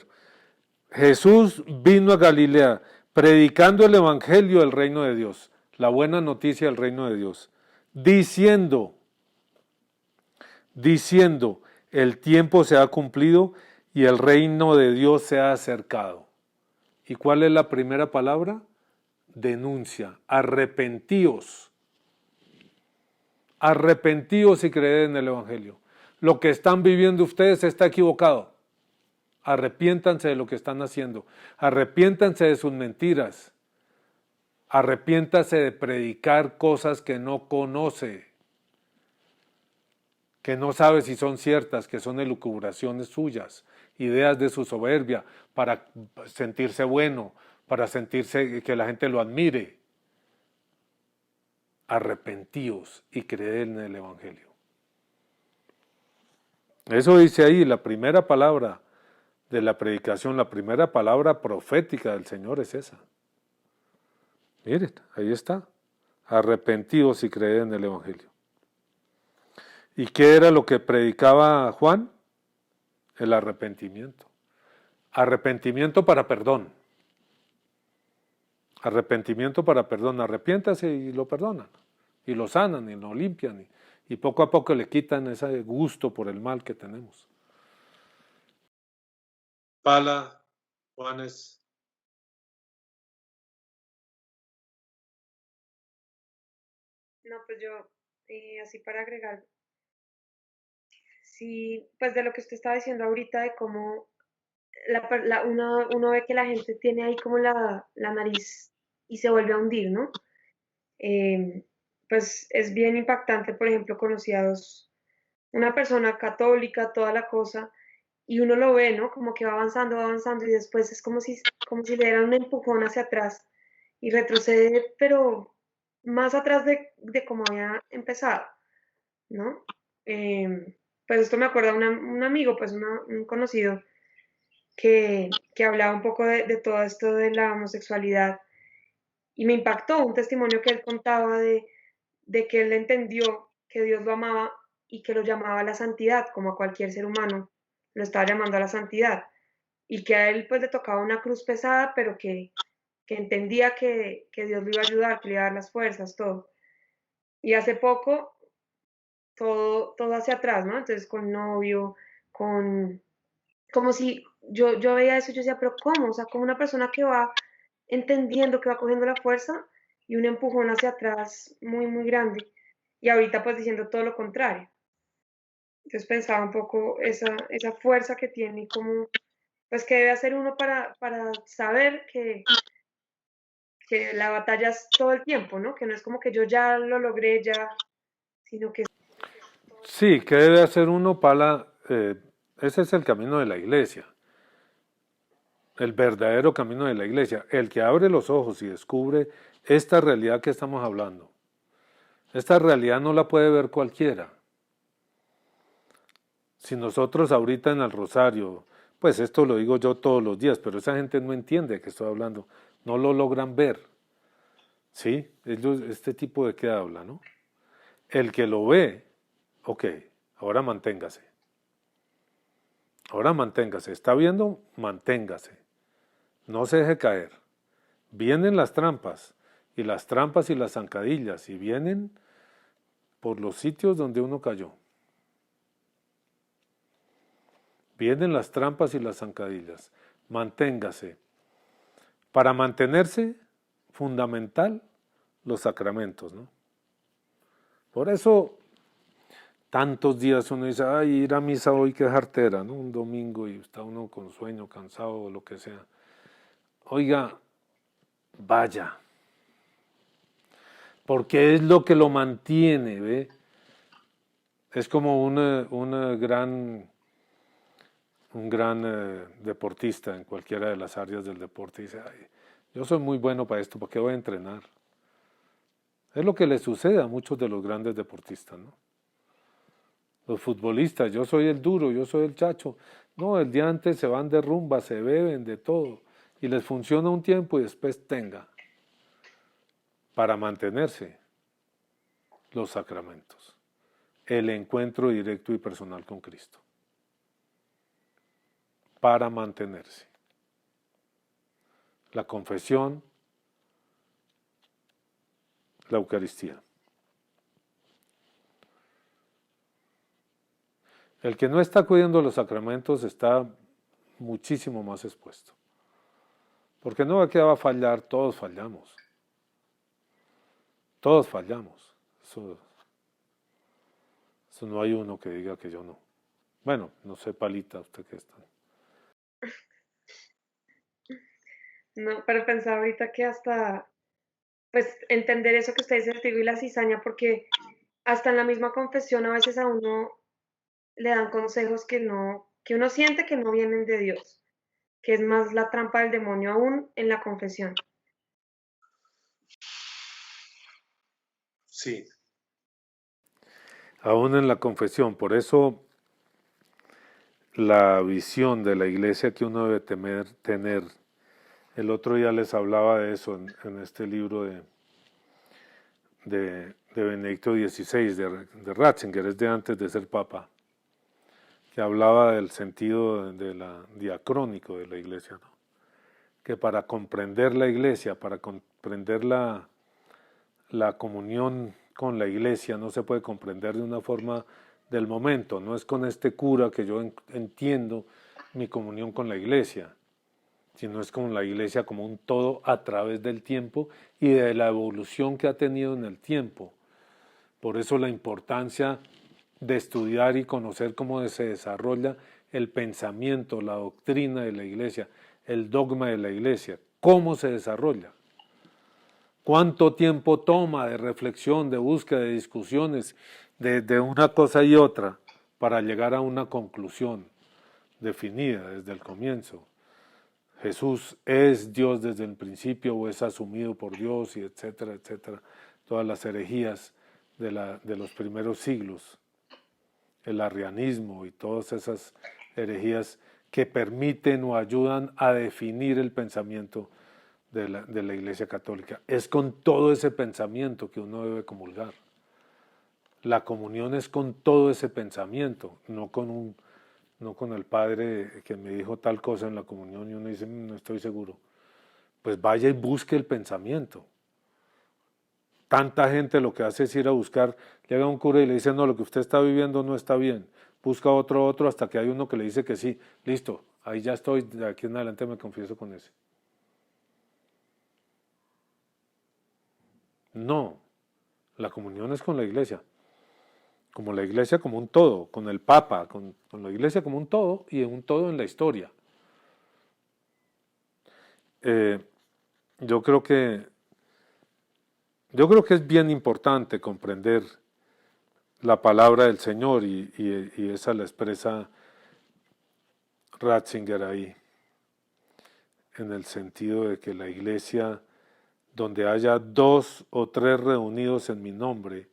Jesús vino a Galilea predicando el evangelio del reino de Dios, la buena noticia del reino de Dios, diciendo, el tiempo se ha cumplido y el reino de Dios se ha acercado. ¿Y cuál es la primera palabra? Denuncia, arrepentíos. Arrepentíos y creed en el evangelio. Lo que están viviendo ustedes está equivocado. Arrepiéntanse de lo que están haciendo. Arrepiéntanse de sus mentiras. Arrepiéntase de predicar cosas que no conoce, que no sabe si son ciertas, que son elucubraciones suyas, ideas de su soberbia, para sentirse bueno, para sentirse que la gente lo admire. arrepentíos y creed en el Evangelio. Eso dice ahí, la primera palabra de la predicación, la primera palabra profética del Señor es esa. Miren, ahí está. Arrepentíos y creed en el Evangelio. ¿Y qué era lo que predicaba Juan? El arrepentimiento. Arrepentimiento para perdón. Arrepentimiento para perdón. Arrepiéntase y lo perdonan. Y lo sanan y lo limpian. Y poco a poco le quitan ese gusto por el mal que tenemos. Pala, Juanes. No, pues yo, así para agregar, sí, pues de lo que usted estaba diciendo ahorita, de cómo uno ve que la gente tiene ahí como la nariz y se vuelve a hundir, ¿no? Eh, pues es bien impactante, por ejemplo, conocidos, una persona católica, toda la cosa, y uno lo ve, ¿no? Como que va avanzando, y después es como si le dieran un empujón hacia atrás y retrocede, pero más atrás de como había empezado, ¿no? Pues esto me acuerda a un amigo, pues un conocido, que hablaba un poco de todo esto de la homosexualidad, y me impactó un testimonio que él contaba de que él entendió que Dios lo amaba y que lo llamaba a la santidad, como a cualquier ser humano, lo estaba llamando a la santidad, y que a él pues le tocaba una cruz pesada, pero que entendía que Dios lo iba a ayudar, que le iba a dar las fuerzas, todo. Y hace poco, todo hacia atrás, ¿no? Entonces con novio, con, como si yo veía eso, yo decía, pero ¿cómo? O sea, como una persona que va entendiendo, que va cogiendo la fuerza y un empujón hacia atrás muy, muy grande. Y ahorita pues diciendo todo lo contrario. Entonces pensaba un poco esa fuerza que tiene y cómo, pues que debe hacer uno para saber que la batalla es todo el tiempo, ¿no? Que no es como que yo ya lo logré, ya, sino que... Sí, ¿qué debe hacer uno para... ese es el camino de la iglesia. El verdadero camino de la iglesia. El que abre los ojos y descubre esta realidad que estamos hablando. Esta realidad no la puede ver cualquiera. Si nosotros ahorita en el Rosario, pues esto lo digo yo todos los días, pero esa gente no entiende de qué estoy hablando, no lo logran ver. ¿Sí? Este tipo de qué habla, ¿no? El que lo ve, ok, ahora manténgase. Ahora manténgase. ¿Está viendo? Manténgase. No se deje caer. Vienen las trampas y las zancadillas y vienen por los sitios donde uno cayó. Vienen las trampas y las zancadillas. Manténgase. Para mantenerse, fundamental, los sacramentos, ¿no? Por eso, tantos días uno dice, ay, ir a misa hoy qué jartera, ¿no? Un domingo y está uno con sueño, cansado o lo que sea. Oiga, vaya. Porque es lo que lo mantiene, ¿ve? Es como un gran deportista en cualquiera de las áreas del deporte. Dice, ay, yo soy muy bueno para esto, ¿para qué voy a entrenar? Es lo que le sucede a muchos de los grandes deportistas, ¿no? Los futbolistas, yo soy el duro, yo soy el chacho. No, el día antes se van de rumba, se beben, de todo. Y les funciona un tiempo y después tenga. Para mantenerse, los sacramentos. El encuentro directo y personal con Cristo. Para mantenerse. La confesión, la Eucaristía. El que no está acudiendo los sacramentos está muchísimo más expuesto. Porque no que va a fallar, todos fallamos. Todos fallamos. Eso no hay uno que diga que yo no. Bueno, no sé, Palita, usted qué está. No, pero pensaba ahorita que hasta, pues entender eso que usted dice, el trigo y la cizaña, porque hasta en la misma confesión a veces a uno le dan consejos que uno siente que no vienen de Dios, que es más la trampa del demonio aún en la confesión. Sí. Aún en la confesión, por eso la visión de la iglesia que uno debe tener. El otro día les hablaba de eso en este libro de Benedicto XVI, de Ratzinger, es de antes de ser papa, que hablaba del sentido de la diacrónico de la iglesia, ¿no? Que para comprender la iglesia, para comprender la comunión con la iglesia, no se puede comprender de una forma del momento, no es con este cura que yo entiendo mi comunión con la iglesia, sino es con la iglesia como un todo a través del tiempo y de la evolución que ha tenido en el tiempo. Por eso la importancia de estudiar y conocer cómo se desarrolla el pensamiento, la doctrina de la iglesia, el dogma de la iglesia, cómo se desarrolla. ¿Cuánto tiempo toma de reflexión, de búsqueda, de discusiones, de una cosa y otra para llegar a una conclusión definida desde el comienzo? Jesús es Dios desde el principio o es asumido por Dios y etcétera, etcétera. Todas las herejías de los primeros siglos, el arrianismo y todas esas herejías que permiten o ayudan a definir el pensamiento de la Iglesia Católica. Es con todo ese pensamiento que uno debe comulgar. La comunión es con todo ese pensamiento, no con el padre que me dijo tal cosa en la comunión y uno dice, no estoy seguro. Pues vaya y busque el pensamiento. Tanta gente lo que hace es ir a buscar, llega un cura y le dice, no, lo que usted está viviendo no está bien. Busca otro, hasta que hay uno que le dice que sí. Listo, ahí ya estoy, de aquí en adelante me confieso con ese. No, la comunión es con la iglesia. Como la iglesia como un todo, con el Papa, con la iglesia como un todo y un todo en la historia. Yo creo que es bien importante comprender la palabra del Señor y esa la expresa Ratzinger ahí, en el sentido de que la iglesia, donde haya 2 o 3 reunidos en mi nombre,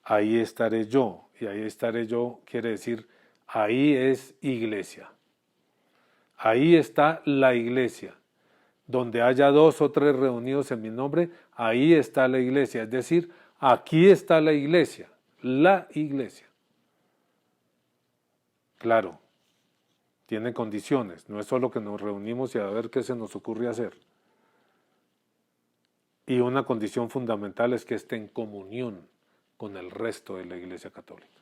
ahí estaré yo. Y ahí estaré yo quiere decir, ahí es iglesia. Ahí está la iglesia. Donde haya 2 o 3 reunidos en mi nombre, ahí está la iglesia. Es decir, aquí está la iglesia. La iglesia. Claro, tiene condiciones. No es solo que nos reunimos y a ver qué se nos ocurre hacer. Y una condición fundamental es que esté en comunión con el resto de la Iglesia Católica,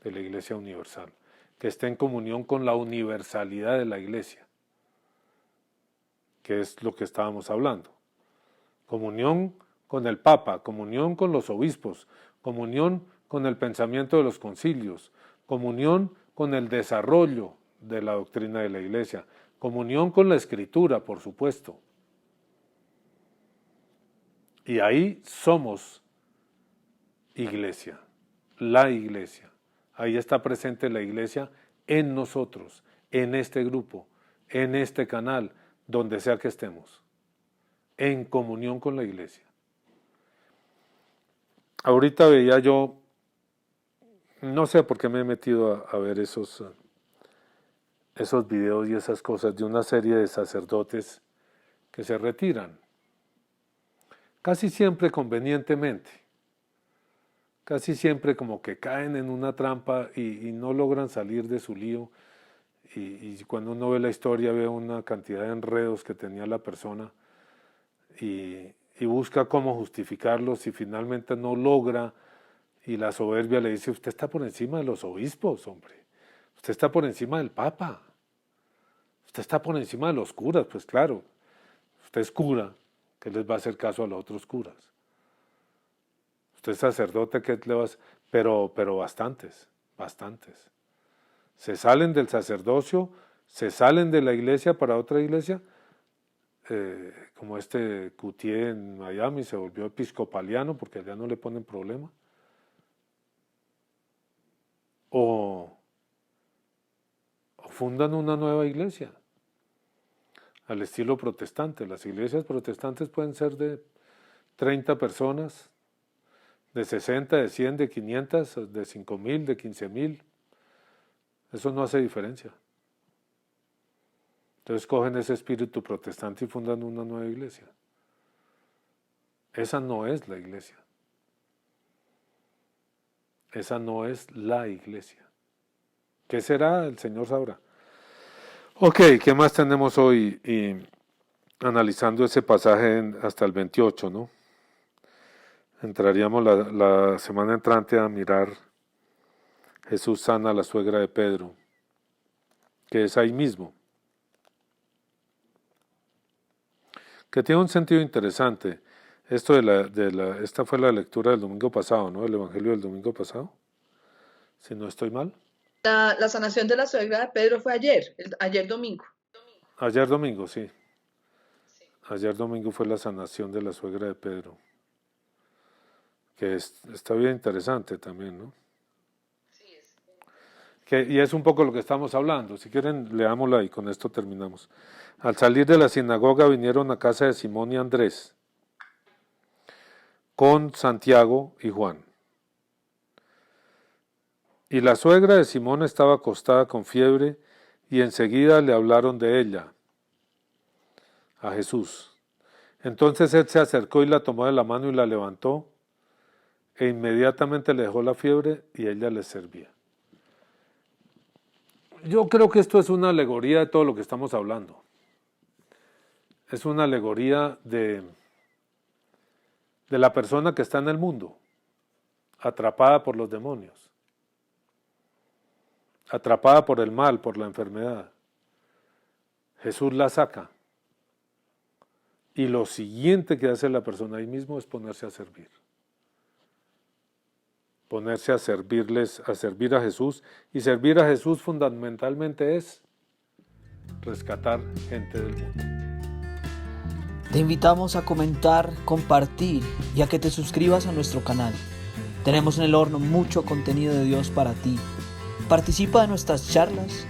de la Iglesia Universal, que esté en comunión con la universalidad de la Iglesia, que es lo que estábamos hablando. Comunión con el Papa, comunión con los obispos, comunión con el pensamiento de los concilios, comunión con el desarrollo de la doctrina de la Iglesia, comunión con la Escritura, por supuesto. Y ahí somos iglesia, la iglesia. Ahí está presente la iglesia en nosotros, en este grupo, en este canal, donde sea que estemos, en comunión con la iglesia. Ahorita veía yo, no sé por qué me he metido a ver esos videos y esas cosas de una serie de sacerdotes que se retiran, casi siempre convenientemente. Casi siempre como que caen en una trampa y no logran salir de su lío. Y cuando uno ve la historia ve una cantidad de enredos que tenía la persona y busca cómo justificarlos y finalmente no logra. Y la soberbia le dice, usted está por encima de los obispos, hombre. Usted está por encima del Papa. Usted está por encima de los curas. Pues claro, usted es cura, ¿qué les va a hacer caso a los otros curas? Usted es sacerdote, ¿qué le vas? Pero bastantes. Se salen del sacerdocio, se salen de la iglesia para otra iglesia, como este Coutier en Miami se volvió episcopaliano porque allá no le ponen problema. O fundan una nueva iglesia, al estilo protestante. Las iglesias protestantes pueden ser de 30 personas, de 60, de 100, de 500, de 5,000, de 15,000. Eso no hace diferencia. Entonces cogen ese espíritu protestante y fundan una nueva iglesia. Esa no es la iglesia. Esa no es la iglesia. ¿Qué será? El Señor sabrá. Ok, ¿qué más tenemos hoy? Y analizando ese pasaje hasta el 28, ¿no? Entraríamos la semana entrante a mirar Jesús sana a la suegra de Pedro, que es ahí mismo. Que tiene un sentido interesante. Esto esta fue la lectura del domingo pasado, ¿no? El evangelio del domingo pasado, si no estoy mal. La sanación de la suegra de Pedro fue ayer domingo. Ayer domingo, sí. Ayer domingo fue la sanación de la suegra de Pedro. Que está bien interesante también, ¿no? Y es un poco lo que estamos hablando. Si quieren, leámosla y con esto terminamos. Al salir de la sinagoga vinieron a casa de Simón y Andrés, con Santiago y Juan. Y la suegra de Simón estaba acostada con fiebre, y enseguida le hablaron de ella a Jesús. Entonces él se acercó y la tomó de la mano y la levantó, e inmediatamente le dejó la fiebre y ella le servía. Yo creo que esto es una alegoría de todo lo que estamos hablando. Es una alegoría de la persona que está en el mundo, atrapada por los demonios, atrapada por el mal, por la enfermedad. Jesús la saca. Y lo siguiente que hace la persona ahí mismo es ponerse a servir. Ponerse a servir a Jesús. Y servir a Jesús fundamentalmente es rescatar gente del mundo. Te invitamos a comentar, compartir y a que te suscribas a nuestro canal. Tenemos en el horno mucho contenido de Dios para ti. Participa de nuestras charlas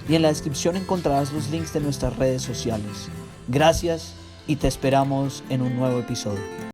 y en la descripción encontrarás los links de nuestras redes sociales. Gracias y te esperamos en un nuevo episodio.